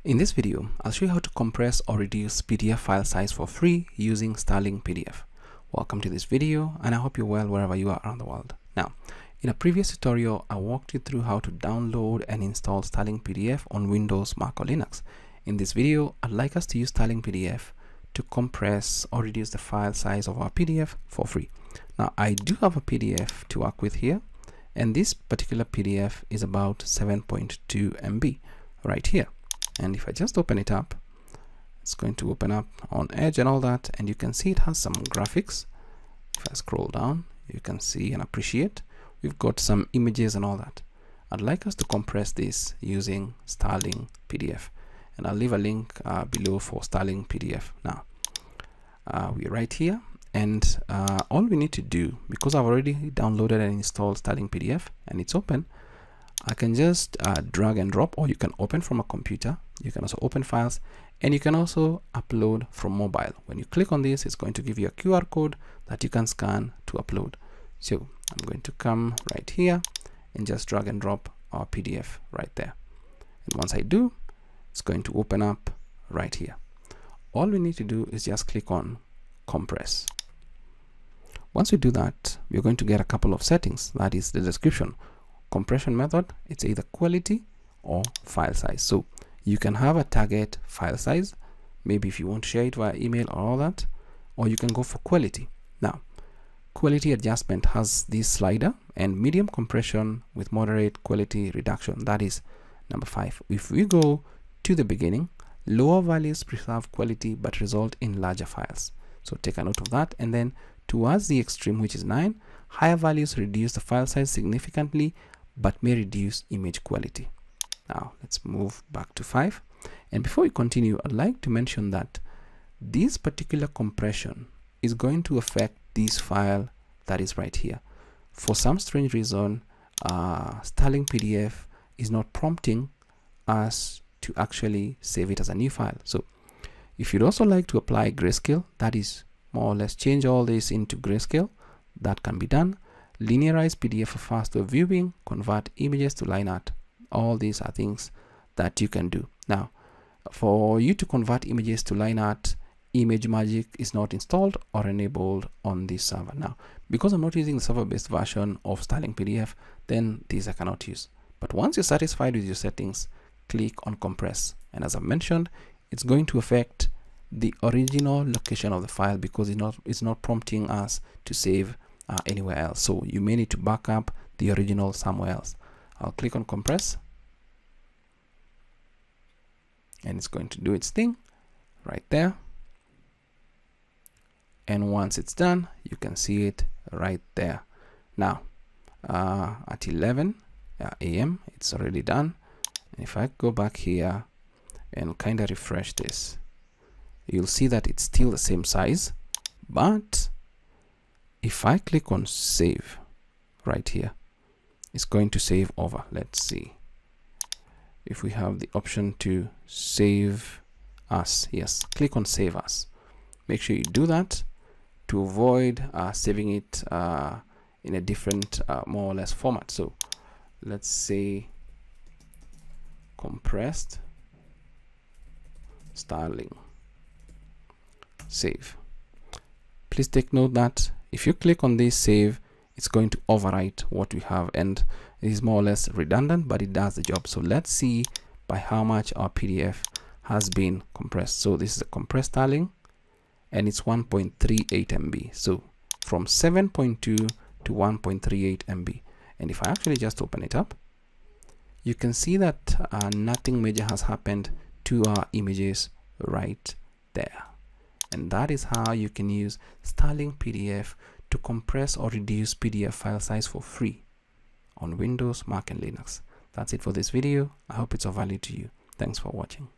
In this video, I'll show you how to compress or reduce PDF file size for free using Stirling PDF. Welcome to this video, and I hope you're well wherever you are around the world. Now, in a previous tutorial, I walked you through how to download and install Stirling PDF on Windows, Mac, or Linux. In this video, I'd like us to use Stirling PDF to compress or reduce the file size of our PDF for free. Now, I do have a PDF to work with here, and this particular PDF is about 7.2 MB right here. And if I just open it up, it's going to open up on Edge and all that, and you can see it has some graphics. If I scroll down, you can see and appreciate we've got some images and all that. I'd like us to compress this using Stirling PDF, and I'll leave a link below for Stirling PDF. Now we're right here, and all we need to do, because I've already downloaded and installed Stirling PDF and it's open, I can just drag and drop, or you can open from a computer. You can also open files, and you can also upload from mobile. When you click on this, it's going to give you a QR code that you can scan to upload. So I'm going to come right here and just drag and drop our PDF right there. And once I do, it's going to open up right here. All we need to do is just click on compress. Once we do that, we're going to get a couple of settings. That is the description. Compression method, it's either quality or file size. So you can have a target file size, maybe if you want to share it via email or all that, or you can go for quality. Now, quality adjustment has this slider, and medium compression with moderate quality reduction, that is number 5. If we go to the beginning, lower values preserve quality but result in larger files. So take a note of that. And then towards the extreme, which is 9, higher values reduce the file size significantly but may reduce image quality. Now let's move back to 5. And before we continue, I'd like to mention that this particular compression is going to affect this file that is right here. For some strange reason, Stirling PDF is not prompting us to actually save it as a new file. So if you'd also like to apply grayscale, that is more or less change all this into grayscale, that can be done. Linearize PDF for faster viewing, convert images to line art. All these are things that you can do. Now, for you to convert images to line art, ImageMagick is not installed or enabled on this server. Now, because I'm not using the server-based version of Stirling PDF, then these I cannot use. But once you're satisfied with your settings, click on compress. And as I mentioned, it's going to affect the original location of the file because it's not prompting us to save anywhere else. So you may need to back up the original somewhere else. I'll click on compress, and it's going to do its thing right there. And once it's done, you can see it right there. Now at 11 a.m. it's already done. And if I go back here and kind of refresh this, you'll see that it's still the same size. But if I click on save right here, it's going to save over. Let's see if we have the option to save as. Yes, click on save as. Make sure you do that to avoid saving it in a different more or less format. So let's say compressed Stirling, save. Please take note that if you click on this save, it's going to overwrite what we have, and it is more or less redundant, but it does the job. So let's see by how much our PDF has been compressed. So this is a compressed Stirling, and it's 1.38 MB. So from 7.2 to 1.38 MB. And if I actually just open it up, you can see that nothing major has happened to our images right there. And that is how you can use Stirling PDF to compress or reduce PDF file size for free on Windows, Mac, and Linux. That's it for this video. I hope it's of value to you. Thanks for watching.